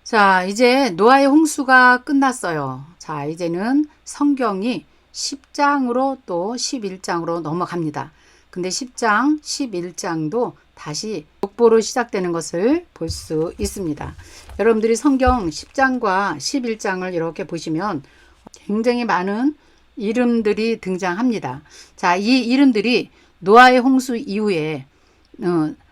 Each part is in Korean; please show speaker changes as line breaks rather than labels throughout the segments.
자, 이제 노아의 홍수가 끝났어요. 자, 이제는 성경이 10장으로 또 11장으로 넘어갑니다. 근데 10장, 11장도 다시 족보로 시작되는 것을 볼 수 있습니다. 여러분들이 성경 10장과 11장을 이렇게 보시면 굉장히 많은 이름들이 등장합니다. 자, 이 이름들이 노아의 홍수 이후에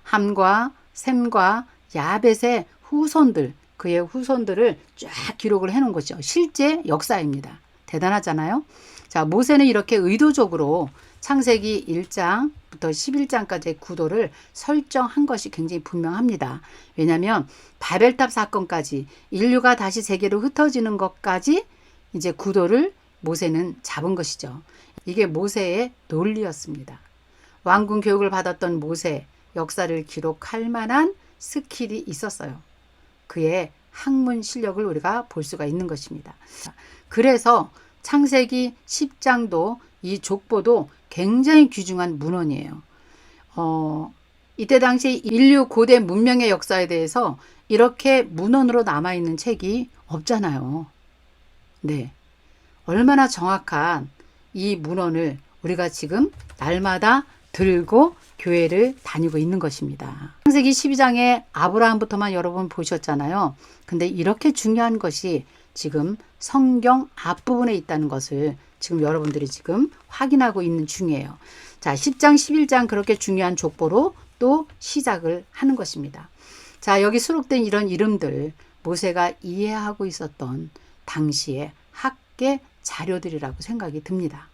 함과 셈과 야벳의 후손들, 그의 후손들을 쫙 기록을 해놓은 것이죠. 실제 역사입니다. 대단하잖아요. 자, 모세는 이렇게 의도적으로 창세기 1장부터 11장까지의 구도를 설정한 것이 굉장히 분명합니다. 왜냐하면 바벨탑 사건까지 인류가 다시 세계로 흩어지는 것까지 이제 구도를 모세는 잡은 것이죠. 이게 모세의 논리였습니다. 왕궁 교육을 받았던 모세, 역사를 기록할 만한 스킬이 있었어요. 그의 학문 실력을 우리가 볼 수가 있는 것입니다. 그래서 창세기 10장도 이 족보도 굉장히 귀중한 문헌이에요. 이때 당시 인류 고대 문명의 역사에 대해서 이렇게 문헌으로 남아있는 책이 없잖아요. 네. 얼마나 정확한 이 문헌을 우리가 지금 날마다 들고 교회를 다니고 있는 것입니다. 창세기 12장에 아브라함부터만 여러분 보셨잖아요. 근데 이렇게 중요한 것이 지금 성경 앞부분에 있다는 것을 지금 여러분들이 지금 확인하고 있는 중이에요. 자, 10장, 11장 그렇게 중요한 족보로 또 시작을 하는 것입니다. 자, 여기 수록된 이런 이름들, 모세가 이해하고 있었던 당시의 학계 자료들이라고 생각이 듭니다.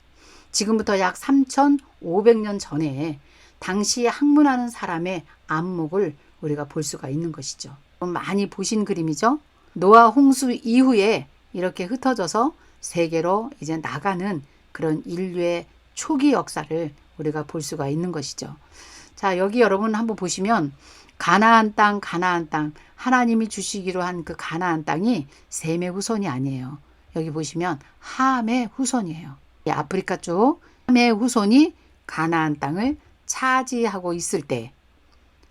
지금부터 약 3,500년 전에 당시에 학문하는 사람의 안목을 우리가 볼 수가 있는 것이죠. 많이 보신 그림이죠. 노아 홍수 이후에 이렇게 흩어져서 세계로 이제 나가는 그런 인류의 초기 역사를 우리가 볼 수가 있는 것이죠. 자, 여기 여러분 한번 보시면 가나안 땅, 가나안 땅, 하나님이 주시기로 한 그 가나안 땅이 셈의 후손이 아니에요. 여기 보시면 함의 후손이에요. 아프리카 쪽 함의 후손이 가나안 땅을 차지하고 있을 때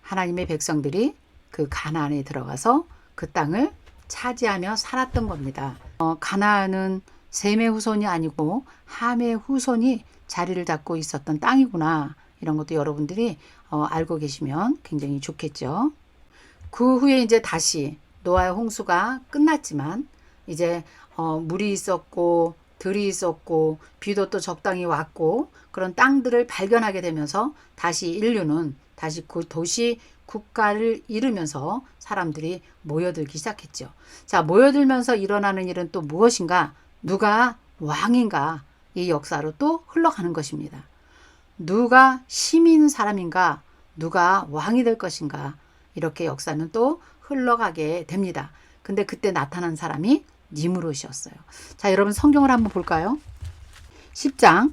하나님의 백성들이 그 가나안에 들어가서 그 땅을 차지하며 살았던 겁니다. 가나안은 셈의 후손이 아니고 함의 후손이 자리를 잡고 있었던 땅이구나. 이런 것도 여러분들이 알고 계시면 굉장히 좋겠죠. 그 후에 이제 다시 노아의 홍수가 끝났지만 이제 물이 있었고 들이 있었고 비도 또 적당히 왔고 그런 땅들을 발견하게 되면서 다시 인류는 다시 그 도시 국가를 이루면서 사람들이 모여들기 시작했죠. 자, 모여들면서 일어나는 일은 또 무엇인가? 누가 왕인가? 이 역사로 또 흘러가는 것입니다. 누가 시민 사람인가? 누가 왕이 될 것인가? 이렇게 역사는 또 흘러가게 됩니다. 근데 그때 나타난 사람이 니므롯이었어요. 자, 여러분 성경을 한번 볼까요? 10장.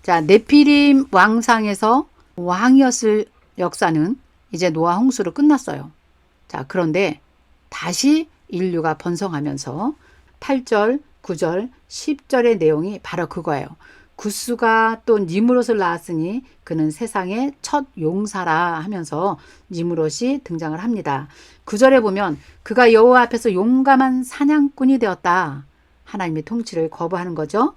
자, 네피림 왕상에서 왕이었을 역사는 이제 노아 홍수로 끝났어요. 자, 그런데 다시 인류가 번성하면서 8절, 9절, 10절의 내용이 바로 그거예요. 구스가 또 니므롯을 낳았으니 그는 세상의 첫 용사라 하면서 니므롯이 등장을 합니다. 9절에 보면 그가 여호와 앞에서 용감한 사냥꾼이 되었다. 하나님의 통치를 거부하는 거죠.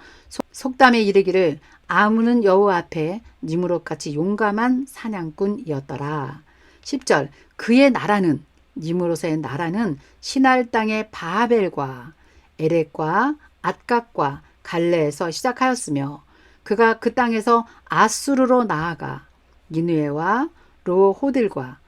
속담에 이르기를 아무는 여호와 앞에 니므롯같이 용감한 사냥꾼이었더라. 10절 그의 나라는 니므롯의 나라는 시날 땅의 바벨과 에렉과 앗갓과 갈레에서 시작하였으며 그가 그 땅에서 아수르로 나아가 니느웨와 로호들과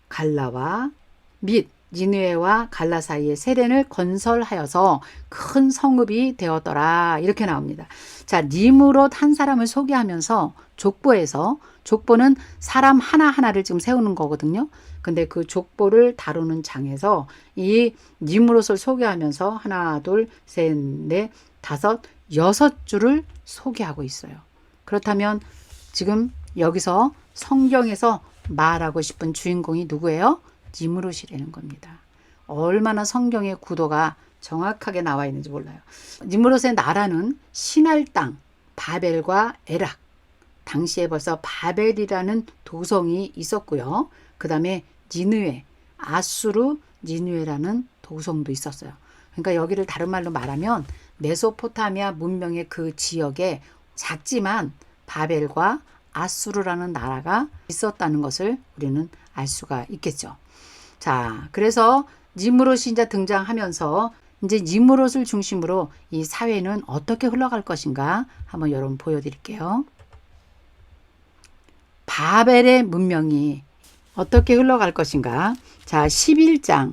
갈라와 및 니느웨와 갈라 사이에 세렌을 건설하여서 큰 성읍이 되었더라. 이렇게 나옵니다. 자, 니므롯 한 사람을 소개하면서 족보에서 족보는 사람 하나하나를 지금 세우는 거거든요. 근데 그 족보를 다루는 장에서 이 니므롯을 소개하면서 하나, 둘, 셋, 넷, 다섯, 6줄을 소개하고 있어요. 그렇다면 지금 여기서 성경에서 말하고 싶은 주인공이 누구예요? 니므롯이라는 겁니다. 얼마나 성경의 구도가 정확하게 나와 있는지 몰라요. 니므롯의 나라는 시날 땅, 바벨과 에락. 당시에 벌써 바벨이라는 도성이 있었고요. 그 다음에 니느웨, 아수르, 니누에라는 도성도 있었어요. 그러니까 여기를 다른 말로 말하면 메소포타미아 문명의 그 지역에 작지만 바벨과 아수르라는 나라가 있었다는 것을 우리는 알 수가 있겠죠. 자, 그래서 니므롯이 이제 등장하면서 이제 니므롯을 중심으로 이 사회는 어떻게 흘러갈 것인가 한번 여러분 보여드릴게요. 바벨의 문명이 어떻게 흘러갈 것인가. 자, 11장을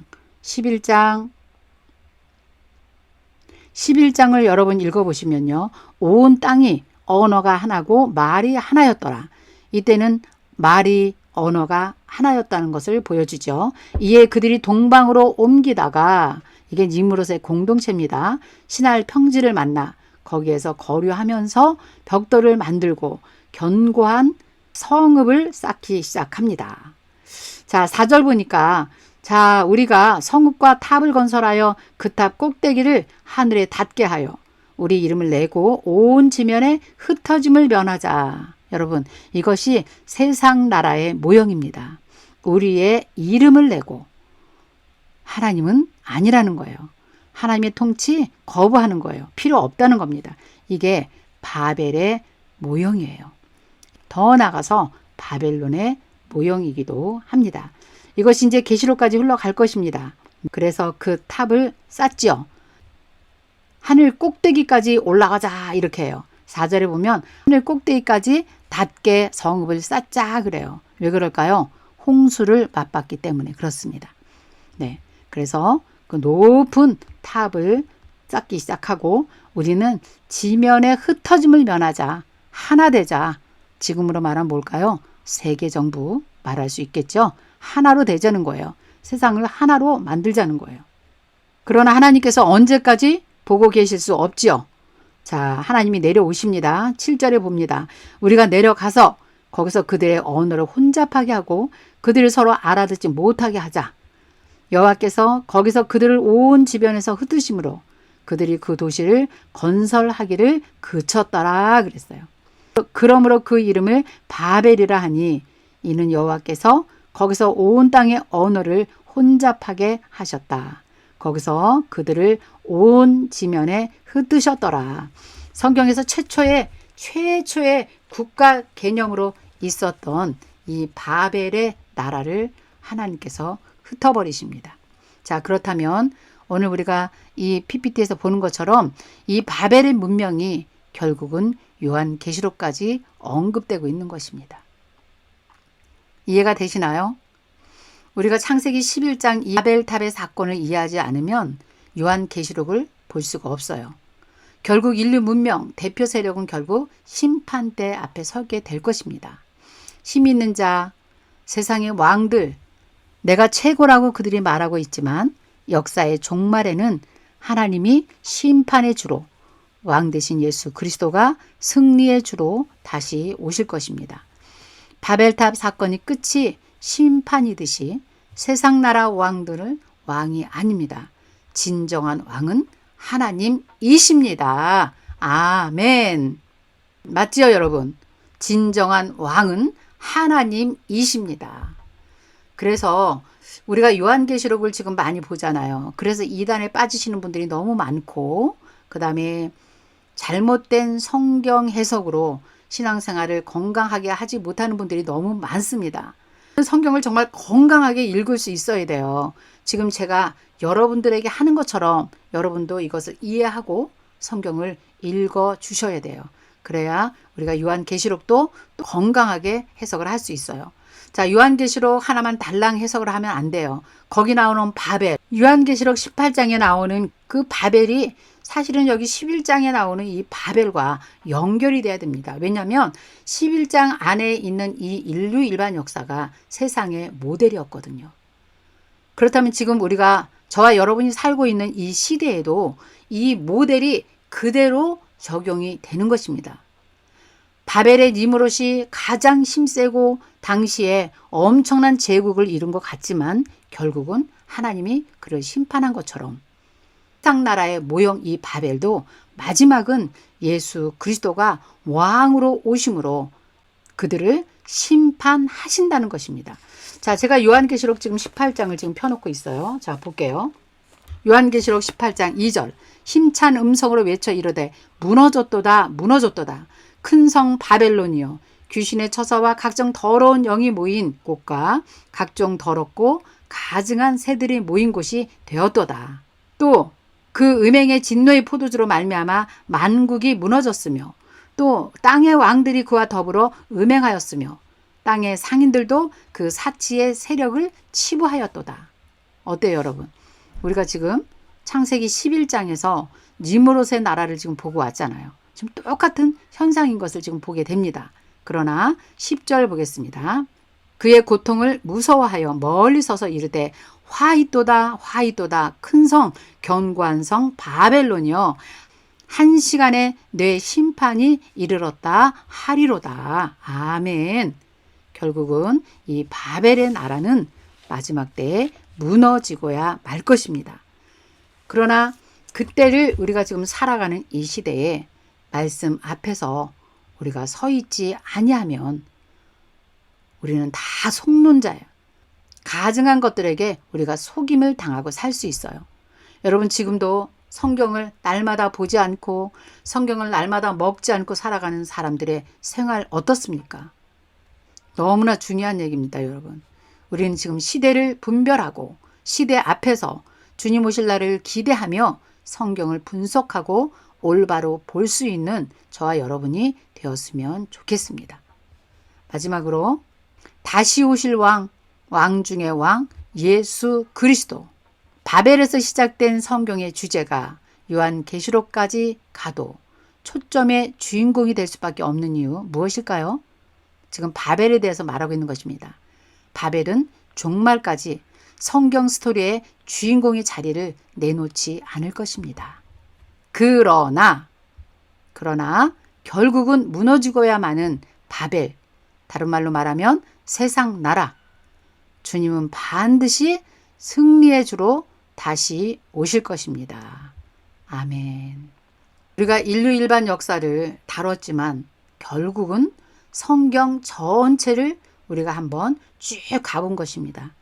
여러분 읽어보시면요. 온 땅이 언어가 하나고 말이 하나였더라. 이때는 말이 언어가 하나였다는 것을 보여주죠. 이에 그들이 동방으로 옮기다가 이게 니므롯의 공동체입니다. 신할 평지를 만나 거기에서 거류하면서 벽돌을 만들고 견고한 성읍을 쌓기 시작합니다. 자, 4절 보니까 자, 우리가 성읍과 탑을 건설하여 그 탑 꼭대기를 하늘에 닿게 하여 우리 이름을 내고 온 지면에 흩어짐을 면하자. 여러분, 이것이 세상 나라의 모형입니다. 우리의 이름을 내고 하나님은 아니라는 거예요. 하나님의 통치 거부하는 거예요. 필요 없다는 겁니다. 이게 바벨의 모형이에요. 더 나아가서 바벨론의 모형이기도 합니다. 이것이 이제 계시록까지 흘러갈 것입니다. 그래서 그 탑을 쌓지요. 하늘 꼭대기까지 올라가자 이렇게 해요. 4절에 보면 하늘 꼭대기까지 닿게 성읍을 쌓자 그래요. 왜 그럴까요? 홍수를 맛봤기 때문에 그렇습니다. 네, 그래서 그 높은 탑을 쌓기 시작하고 우리는 지면의 흩어짐을 면하자, 하나 되자. 지금으로 말하면 뭘까요? 세계정부 말할 수 있겠죠. 하나로 되자는 거예요. 세상을 하나로 만들자는 거예요. 그러나 하나님께서 언제까지 보고 계실 수 없지요. 자, 하나님이 내려오십니다. 7절에 봅니다. 우리가 내려가서 거기서 그들의 언어를 혼잡하게 하고 그들을 서로 알아듣지 못하게 하자. 여호와께서 거기서 그들을 온 지변에서 흩으심으로 그들이 그 도시를 건설하기를 그쳤더라 그랬어요. 그러므로 그 이름을 바벨이라 하니 이는 여호와께서 거기서 온 땅의 언어를 혼잡하게 하셨다. 거기서 그들을 온 지면에 흩으셨더라. 성경에서 최초의 국가 개념으로 있었던 이 바벨의 나라를 하나님께서 흩어버리십니다. 자, 그렇다면 오늘 우리가 이 PPT에서 보는 것처럼 이 바벨의 문명이 결국은 요한계시록까지 언급되고 있는 것입니다. 이해가 되시나요? 우리가 창세기 11장 이 바벨탑의 사건을 이해하지 않으면 요한계시록을 볼 수가 없어요. 결국 인류 문명 대표 세력은 결국 심판대 앞에 서게 될 것입니다. 힘 있는 자, 세상의 왕들, 내가 최고라고 그들이 말하고 있지만 역사의 종말에는 하나님이 심판의 주로 왕 대신 예수 그리스도가 승리의 주로 다시 오실 것입니다. 바벨탑 사건이 끝이 심판이듯이 세상 나라 왕들은 왕이 아닙니다. 진정한 왕은 하나님이십니다. 아멘. 맞지요, 여러분? 진정한 왕은 하나님이십니다. 그래서 우리가 요한계시록을 지금 많이 보잖아요. 그래서 이단에 빠지시는 분들이 너무 많고 그 다음에 잘못된 성경 해석으로 신앙생활을 건강하게 하지 못하는 분들이 너무 많습니다. 성경을 정말 건강하게 읽을 수 있어야 돼요. 지금 제가 여러분들에게 하는 것처럼 여러분도 이것을 이해하고 성경을 읽어 주셔야 돼요. 그래야 우리가 요한계시록도 또 건강하게 해석을 할 수 있어요. 자, 요한계시록 하나만 달랑 해석을 하면 안 돼요. 거기 나오는 바벨, 요한계시록 18장에 나오는 그 바벨이 사실은 여기 11장에 나오는 이 바벨과 연결이 돼야 됩니다. 왜냐하면 11장 안에 있는 이 인류 일반 역사가 세상의 모델이었거든요. 그렇다면 지금 우리가 저와 여러분이 살고 있는 이 시대에도 이 모델이 그대로 적용이 되는 것입니다. 바벨의 니므롯이 가장 힘세고 당시에 엄청난 제국을 이룬 것 같지만 결국은 하나님이 그를 심판한 것처럼 세상 나라의 모형 이 바벨도 마지막은 예수 그리스도가 왕으로 오심으로 그들을 심판하신다는 것입니다. 자, 제가 요한계시록 지금 18장을 지금 펴놓고 있어요. 자, 볼게요. 요한계시록 18장 2절. 힘찬 음성으로 외쳐 이르되 무너졌도다 무너졌도다. 큰 성 바벨론이요 귀신의 처사와 각종 더러운 영이 모인 곳과 각종 더럽고 가증한 새들이 모인 곳이 되었도다. 또 그 음행의 진노의 포도주로 말미암아 만국이 무너졌으며 또 땅의 왕들이 그와 더불어 음행하였으며 땅의 상인들도 그 사치의 세력을 치부하였도다. 어때요, 여러분? 우리가 지금 창세기 11장에서 니므롯의 나라를 지금 보고 왔잖아요. 지금 똑같은 현상인 것을 지금 보게 됩니다. 그러나 10절 보겠습니다. 그의 고통을 무서워하여 멀리 서서 이르되 화이또다 화이또다 큰 성 견고한 성 바벨론이여 한 시간에 내 심판이 이르렀다 하리로다. 아멘. 결국은 이 바벨의 나라는 마지막 때에 무너지고야 말 것입니다. 그러나 그때를 우리가 지금 살아가는 이 시대에 말씀 앞에서 우리가 서 있지 아니하면 우리는 다 속는 자예요. 가증한 것들에게 우리가 속임을 당하고 살 수 있어요. 여러분 지금도 성경을 날마다 보지 않고 성경을 날마다 먹지 않고 살아가는 사람들의 생활 어떻습니까? 너무나 중요한 얘기입니다, 여러분. 우리는 지금 시대를 분별하고 시대 앞에서 주님 오실 날을 기대하며 성경을 분석하고 올바로 볼 수 있는 저와 여러분이 되었으면 좋겠습니다. 마지막으로 다시 오실 왕, 왕 중의 왕 예수 그리스도. 바벨에서 시작된 성경의 주제가 요한계시록까지 가도 초점의 주인공이 될 수밖에 없는 이유 무엇일까요? 지금 바벨에 대해서 말하고 있는 것입니다. 바벨은 종말까지 성경 스토리의 주인공의 자리를 내놓지 않을 것입니다. 그러나 결국은 무너지고야 마는 바벨, 다른 말로 말하면 세상 나라, 주님은 반드시 승리의 주로 다시 오실 것입니다. 아멘. 우리가 인류 일반 역사를 다뤘지만 결국은 성경 전체를 우리가 한번 쭉 가본 것입니다.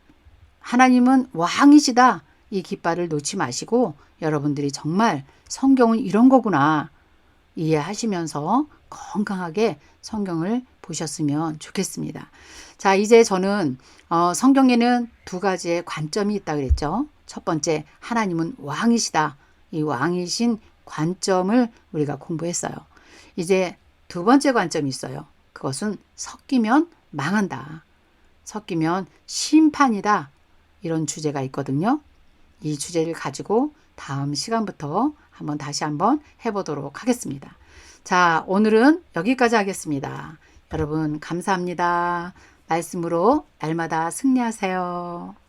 하나님은 왕이시다. 이 깃발을 놓지 마시고 여러분들이 정말 성경은 이런 거구나 이해하시면서 건강하게 성경을 보셨으면 좋겠습니다. 자, 이제 저는 성경에는 두 가지의 관점이 있다 그랬죠. 첫 번째, 하나님은 왕이시다. 이 왕이신 관점을 우리가 공부했어요. 이제 두 번째 관점이 있어요. 그것은 섞이면 망한다. 섞이면 심판이다. 이런 주제가 있거든요. 이 주제를 가지고 다음 시간부터 다시 한번 해보도록 하겠습니다. 자, 오늘은 여기까지 하겠습니다. 여러분 감사합니다. 말씀으로 날마다 승리하세요.